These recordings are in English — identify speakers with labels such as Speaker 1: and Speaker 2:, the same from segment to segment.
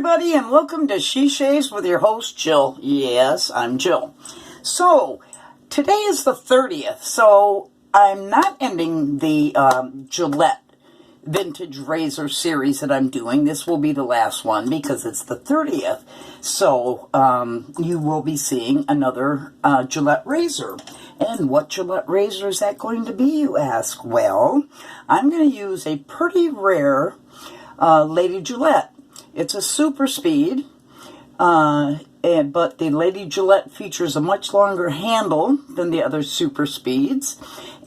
Speaker 1: everybody, and welcome to She Shaves with your host, Jill. Yes, I'm Jill. So, today is the 30th, so I'm not ending the Gillette Vintage Razor series that I'm doing. This will be the last one because it's the 30th. So, you will be seeing another Gillette Razor. And what Gillette Razor is that going to be, you ask? Well, I'm going to use a pretty rare Lady Gillette. It's a super speed, but the Lady Gillette features a much longer handle than the other super speeds.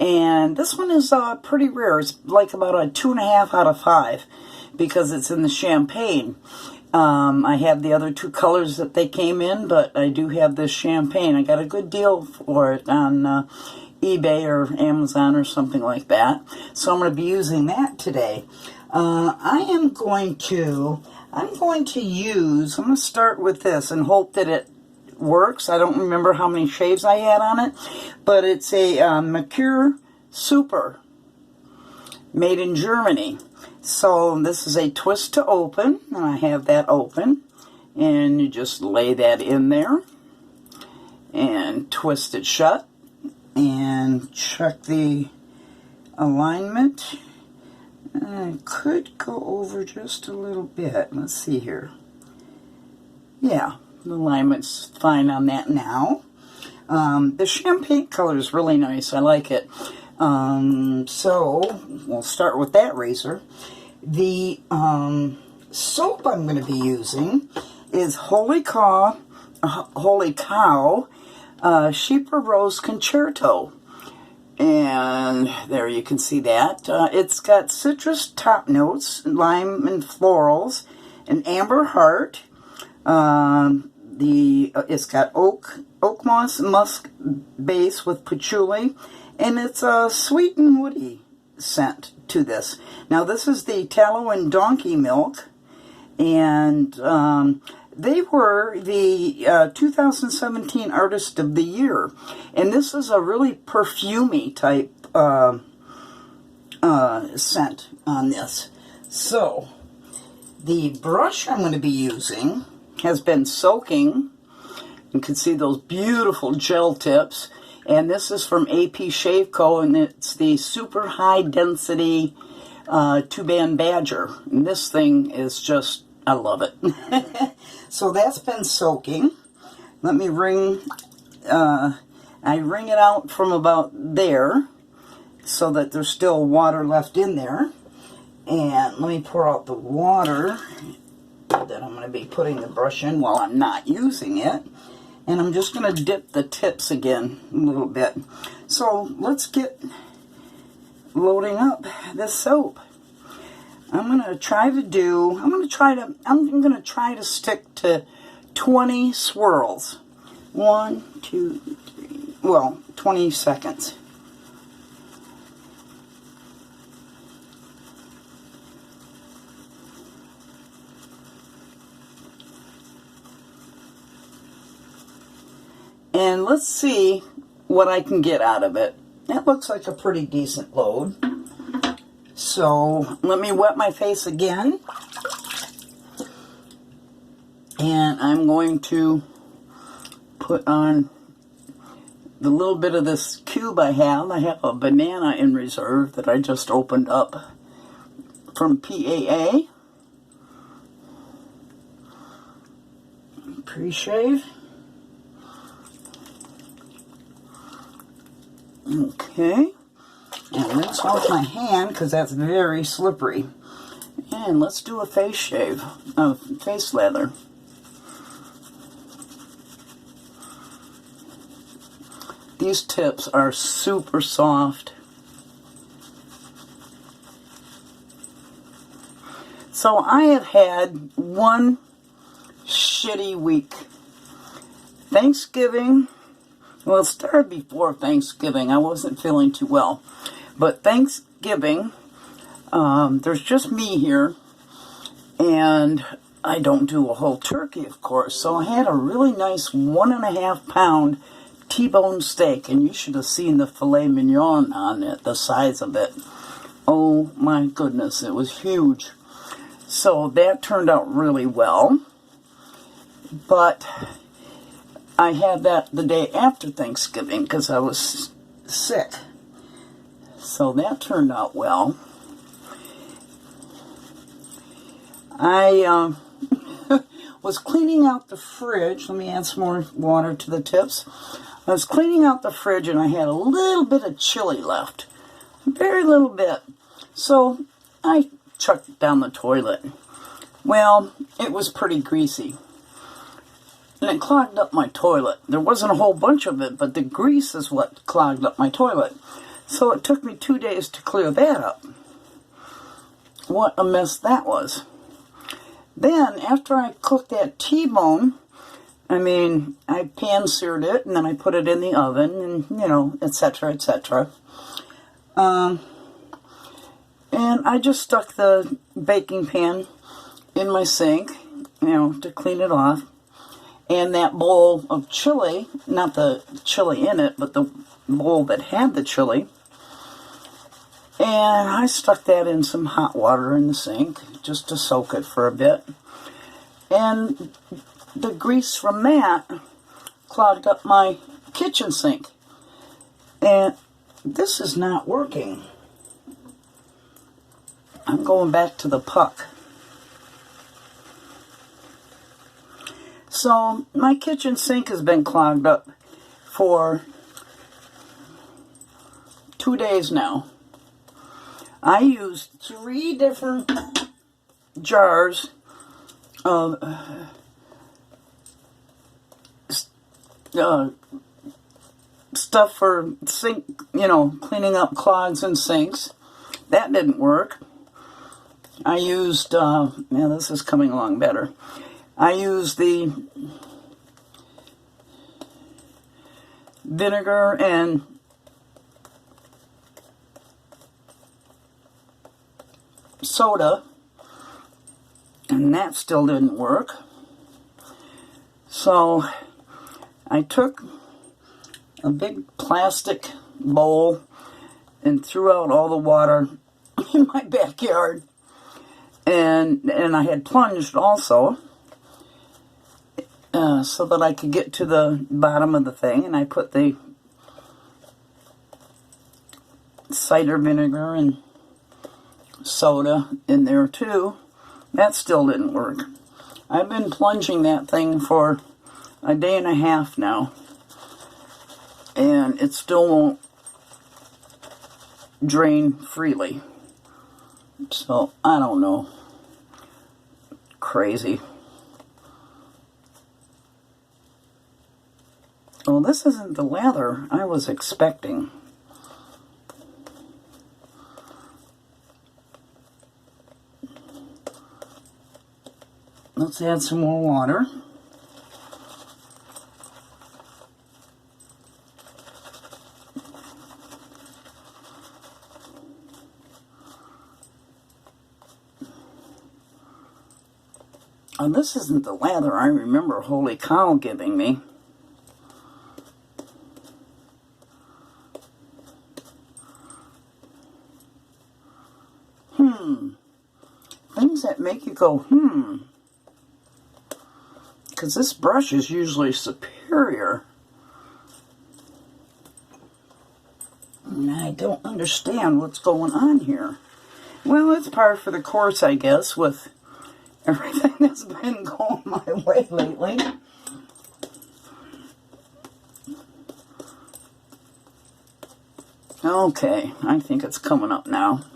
Speaker 1: And this one is pretty rare. It's like about a 2.5 out of 5 because it's in the champagne. I have the other two colors that they came in, but I do have this champagne. I got a good deal for it on eBay or Amazon or something like that. So I'm going to be using that today. I'm going to start with this and hope that it works. I don't remember how many shaves I had on it, but it's a Merkur Super made in Germany. So this is a twist to open, and I have that open, and you just lay that in there and twist it shut and check the alignment. I could go over just a little bit. Let's see here. Yeah, the alignment's fine on that now. The champagne color is really nice. I like it. So, we'll start with that razor. The soap I'm going to be using is Wholly Kaw Chypre Rose Concerto. And there you can see that. It's got citrus top notes, lime and florals, an amber heart. It's got oak moss musk base with patchouli, and it's a sweet and woody scent to this. Now this is the tallow and donkey milk, and they were the 2017 Artist of the Year. And this is a really perfumey type scent on this. So, the brush I'm going to be using has been soaking. You can see those beautiful gel tips. And this is from AP Shave Co. And it's the super high density 2-band Badger. And this thing is just, I love it. So that's been soaking. Let me wring, I wring it out from about there so that there's still water left in there. And let me pour out the water that I'm going to be putting the brush in while I'm not using it. And I'm just going to dip the tips again a little bit. So let's get loading up this soap. I'm going to try to stick to 20 swirls. 1, 2, 3, well, 20 seconds. And let's see what I can get out of it. That looks like a pretty decent load. So, let me wet my face again. And I'm going to put on the little bit of this cube I have. I have a banana in reserve that I just opened up from PAA. Pre-shave. Okay. And rinse off my hand because that's very slippery. And let's do a face shave, face lather. These tips are super soft. So I have had one shitty week. Thanksgiving, well, it started before Thanksgiving. I wasn't feeling too well. But Thanksgiving, there's just me here, and I don't do a whole turkey, of course. So I had a really nice 1.5 pound T-bone steak, and you should have seen the filet mignon on it, the size of it. Oh my goodness, it was huge. So that turned out really well. But I had that the day after Thanksgiving because I was sick. So that turned out well. I was cleaning out the fridge. Let me add some more water to the tips. I was cleaning out the fridge and I had a little bit of chili left. Very little bit. So I chucked it down the toilet. Well, it was pretty greasy. And it clogged up my toilet. There wasn't a whole bunch of it, but the grease is what clogged up my toilet. So it took me 2 days to clear that up. What a mess that was. Then, after I cooked that T-bone, I pan-seared it, and then I put it in the oven, and, etc., etc. And I just stuck the baking pan in my sink, to clean it off. And that bowl of chili, not the chili in it, but the bowl that had the chili, and I stuck that in some hot water in the sink just to soak it for a bit. And the grease from that clogged up my kitchen sink. And this is not working. I'm going back to the puck. So my kitchen sink has been clogged up for 2 days now. I used 3 different jars of stuff for sink, cleaning up clogs and sinks. That didn't work. I used, this is coming along better. I used the vinegar and soda, and that still didn't work. So I took a big plastic bowl and threw out all the water in my backyard, and I had plunged also, so that I could get to the bottom of the thing, and I put the cider vinegar and soda in there too. That still didn't work. I've been plunging that thing for a day and a half now, and it still won't drain freely. So, I don't know. Crazy. Well, this isn't the lather I was expecting. Let's add some more water. And this isn't the lather I remember Wholly Kaw giving me. Things that make you go, because this brush is usually superior. And I don't understand what's going on here. Well, it's par for the course, I guess, with everything that's been going my way lately. Okay, I think it's coming up now.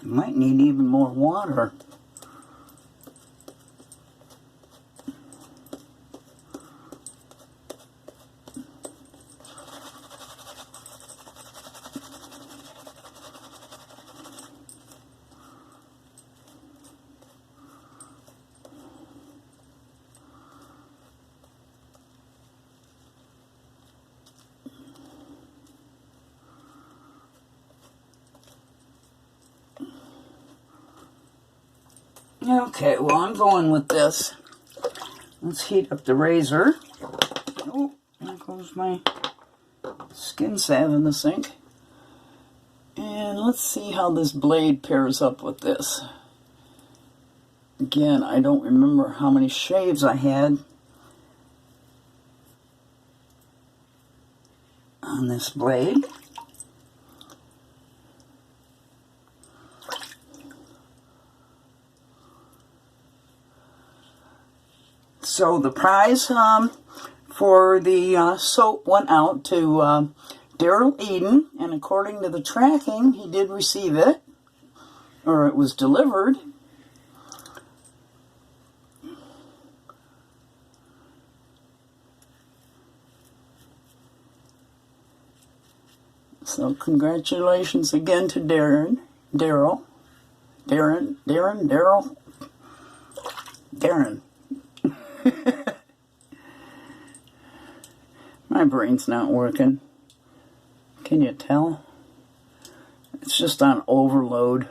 Speaker 1: Might need even more water. Okay, well, I'm going with this. Let's heat up the razor. Oh, there goes my skin salve in the sink. And let's see how this blade pairs up with this. Again, I don't remember how many shaves I had on this blade. So the prize for the soap went out to Daryl Eden, and according to the tracking, he did receive it, or it was delivered. So congratulations again to Darren. My brain's not working. Can you tell? It's just on overload.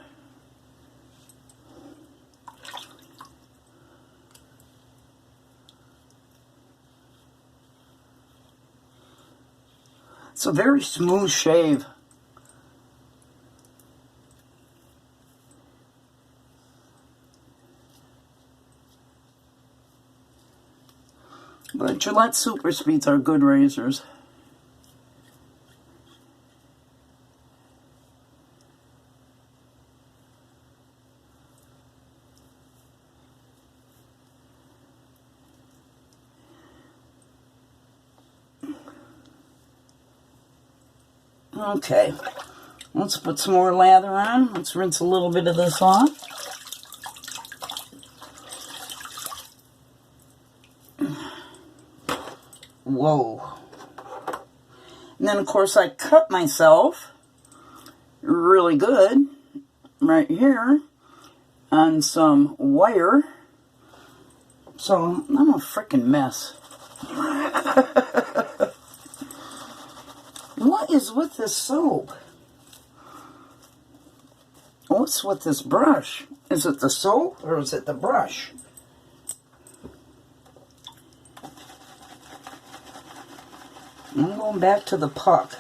Speaker 1: It's a very smooth shave. But Gillette Super Speeds are good razors. Okay, let's put some more lather on. Let's rinse a little bit of this off. Whoa. And then, of course, I cut myself really good right here on some wire. So I'm a freaking mess. What is with this soap? What's with this brush? Is it the soap or is it the brush? I'm going back to the puck.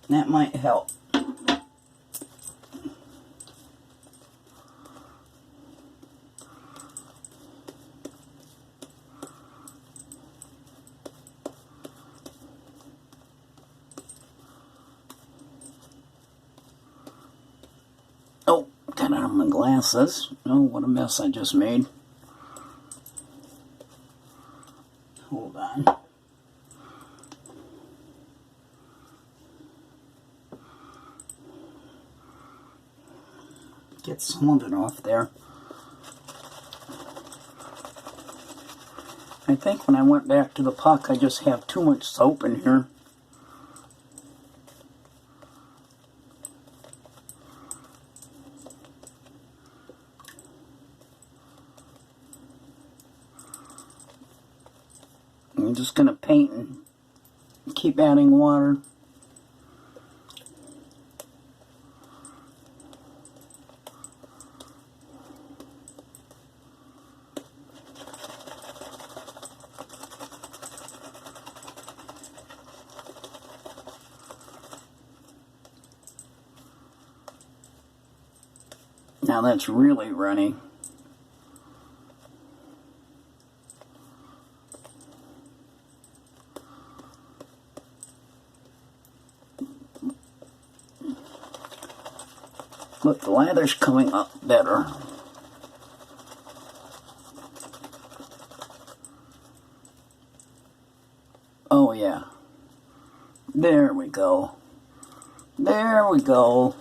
Speaker 1: That might help. Oh, got out of my glasses. Oh, what a mess I just made. Hold on. Get some of it off there. I think when I went back to the puck, I just have too much soap in here. I'm just going to paint and keep adding water. Now that's really runny. Look, the lather's coming up better. Oh yeah. There we go. There we go.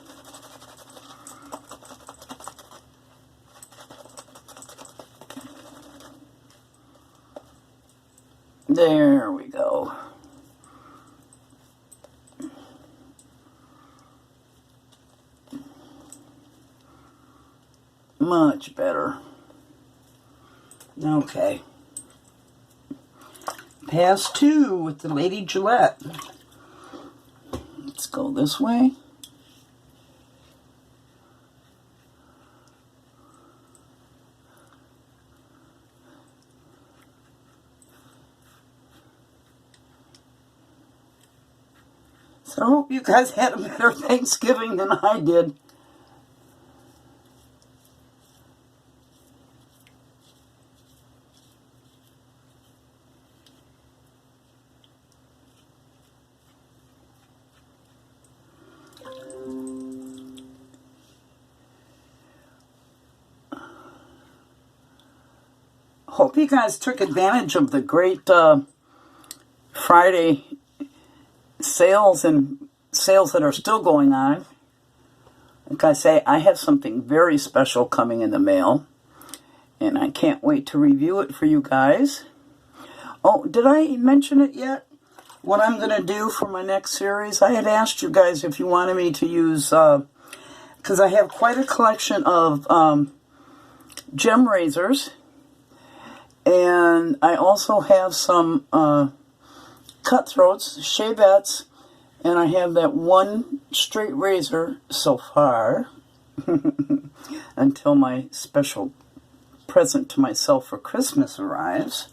Speaker 1: There we go. Much better. Okay. Pass 2 with the Lady Gillette. Let's go this way. So I hope you guys had a better Thanksgiving than I did. Hope you guys took advantage of the great Friday sales and sales that are still going on. Like I say, I have something very special coming in the mail, and I can't wait to review it for you guys. Oh, did I mention it yet? What I'm going to do for my next series? I had asked you guys if you wanted me to use, because I have quite a collection of gem razors, and I also have some cutthroats, shavettes, and I have that one straight razor so far until my special present to myself for Christmas arrives.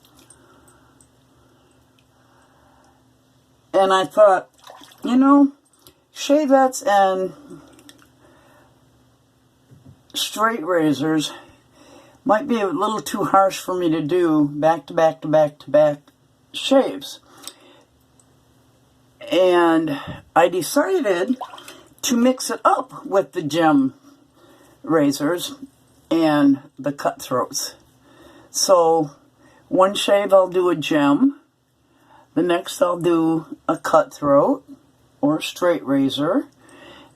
Speaker 1: And I thought, you know, shavettes and straight razors might be a little too harsh for me to do back to back to back to back shaves. And I decided to mix it up with the gem razors and the cutthroats. So one shave I'll do a gem, the next I'll do a cutthroat or a straight razor,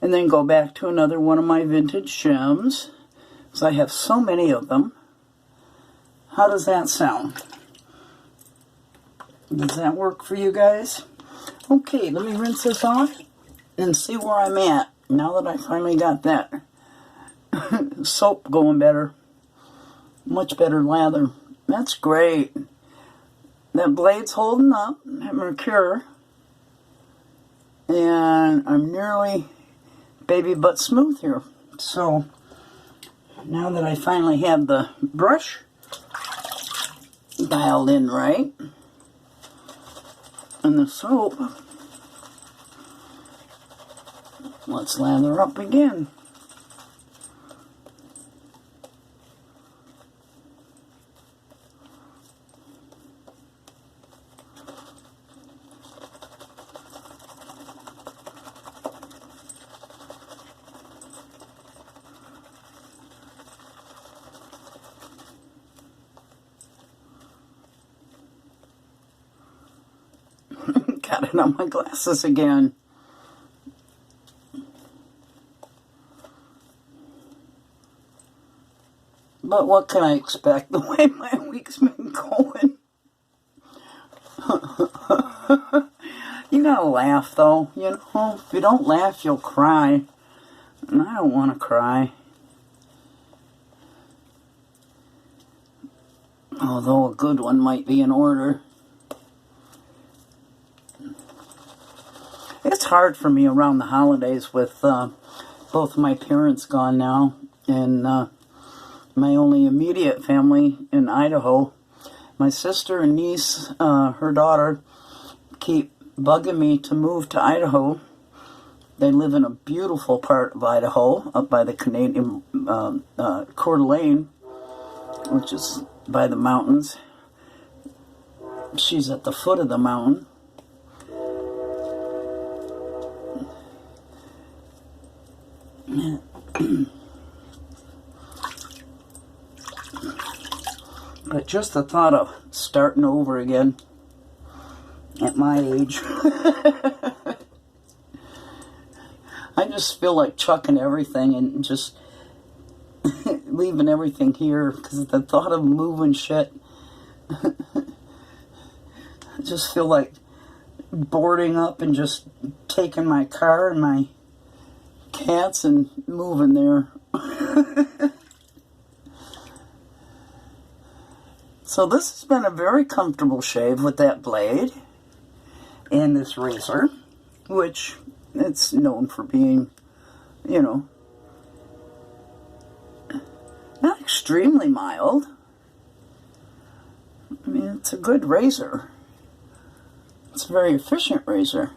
Speaker 1: and then go back to another one of my vintage gems, because I have so many of them. How does that sound? Does that work for you guys? Okay, let me rinse this off and see where I'm at now that I finally got that soap going better. Much better lather. That's great. That blade's holding up at Merkur. And I'm nearly baby butt smooth here. So, now that I finally have the brush dialed in right, and the soap, let's lather up again. Got it on my glasses again. But what can I expect the way my week's been going? You gotta laugh though, you know. If you don't laugh, you'll cry. And I don't want to cry. Although a good one might be in order. It's hard for me around the holidays with both my parents gone now and my only immediate family in Idaho. My sister and niece, her daughter, keep bugging me to move to Idaho. They live in a beautiful part of Idaho, up by the Canadian Coeur d'Alene, which is by the mountains. She's at the foot of the mountain. But just the thought of starting over again at my age, I just feel like chucking everything and just leaving everything here, because the thought of moving shit, I just feel like boarding up and just taking my car and my cats and moving there. So this has been a very comfortable shave with that blade and this razor, which it's known for being, you know, not extremely mild. I mean, it's a good razor. It's a very efficient razor.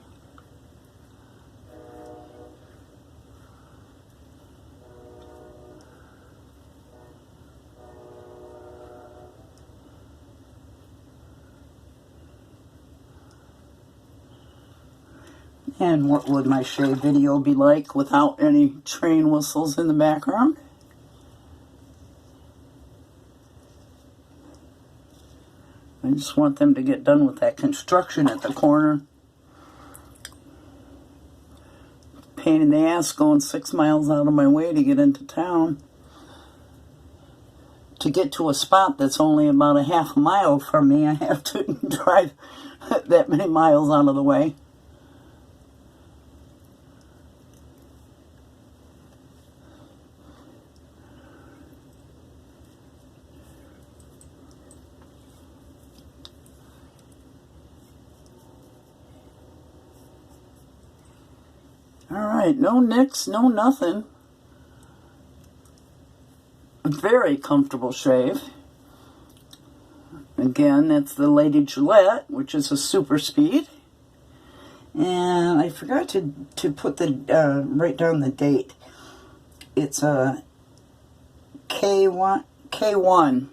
Speaker 1: And what would my shave video be like without any train whistles in the background? I just want them to get done with that construction at the corner. Pain in the ass going 6 miles out of my way to get into town. To get to a spot that's only about a half a mile from me, I have to drive that many miles out of the way. Alright, no nicks, no nothing. A very comfortable shave. Again, that's the Lady Gillette, which is a super speed. And I forgot to put the write down the date. It's a K-1.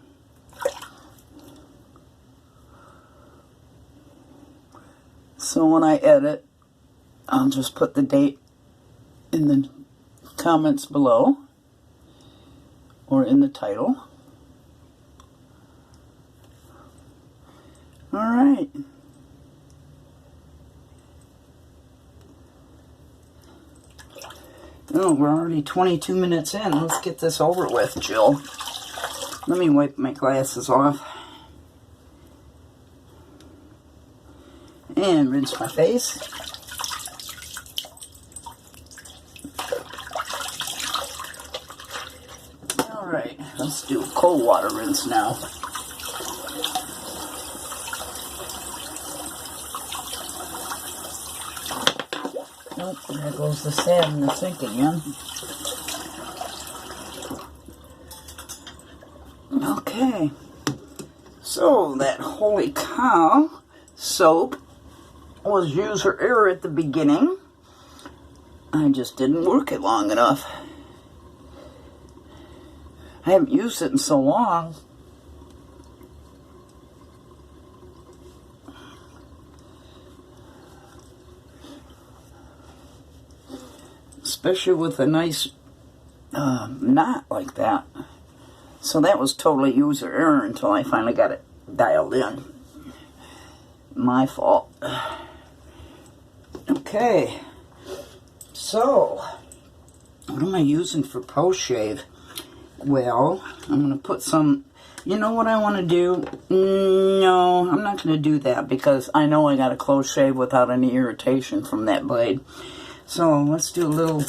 Speaker 1: So when I edit, I'll just put the date in the comments below or in the title. All right. Oh, we're already 22 minutes in. Let's get this over with, Jill. Let me wipe my glasses off. And rinse my face. Alright, let's do a cold water rinse now. Nope, there goes the sand in the sink again. Okay, so that Wholly Kaw soap was user error at the beginning. I just didn't work it long enough. I haven't used it in so long. Especially with a nice knot like that. So that was totally user error until I finally got it dialed in. My fault. Okay. So, what am I using for post-shave? Well, I'm going to put some, you know what I want to do? No, I'm not going to do that because I know I got a close shave without any irritation from that blade. So let's do a little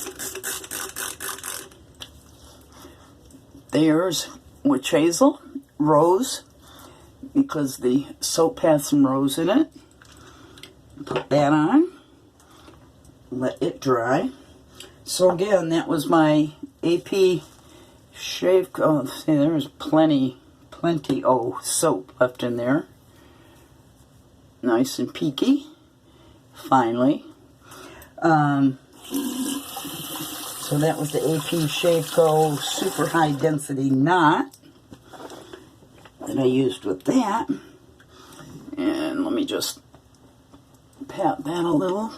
Speaker 1: Thayers with Hazel, rose, because the soap has some rose in it. Put that on. Let it dry. So again, that was my AP shave. Oh, see, there's plenty soap left in there. Nice and peaky. Finally. So that was the AP Shave Co. Super High Density Knot that I used with that. And let me just pat that a little.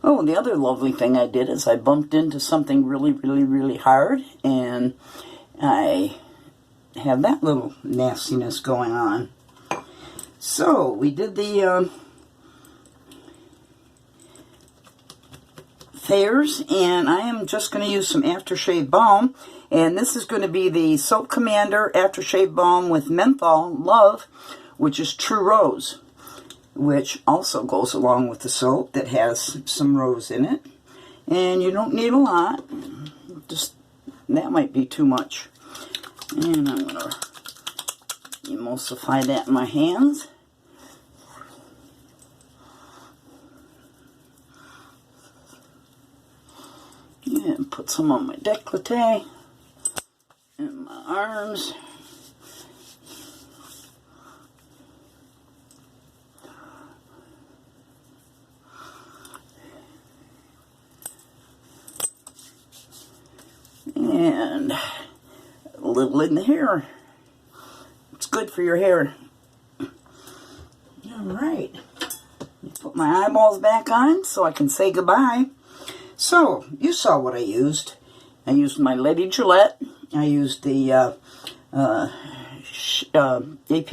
Speaker 1: Oh, the other lovely thing I did is I bumped into something really hard, and I have that little nastiness going on. So, we did the Thayers, and I am just going to use some Aftershave Balm, and this is going to be the Soap Commander Aftershave Balm with Menthol Love, which is True Rose, which also goes along with the soap that has some rose in it. And you don't need a lot, just that might be too much. And I'm going to emulsify that in my hands. And put some on my décolleté and my arms. And a little in the hair. It's good for your hair. Alright. put my eyeballs back on so I can say goodbye. So, you saw what I used. I used my Lady Gillette. I used the AP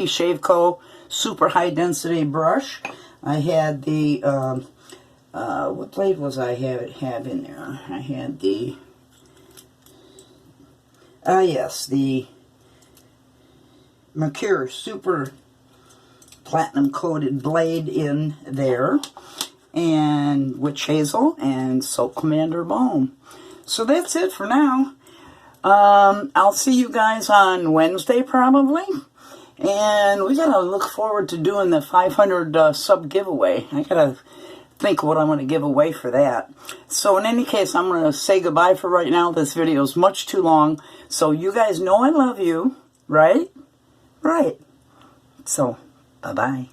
Speaker 1: Shave Co. Super High Density brush. I had the, what blade was I have in there? I had the, yes, the Merkur Super Platinum Coated Blade in there. And Witch Hazel and Soap Commander Balm. So that's it for now. I'll see you guys on Wednesday probably. And we gotta look forward to doing the 500 sub giveaway. I gotta think what I'm gonna give away for that. So in any case, I'm gonna say goodbye for right now. This video is much too long. So you guys know I love you, right? Right. So, bye-bye.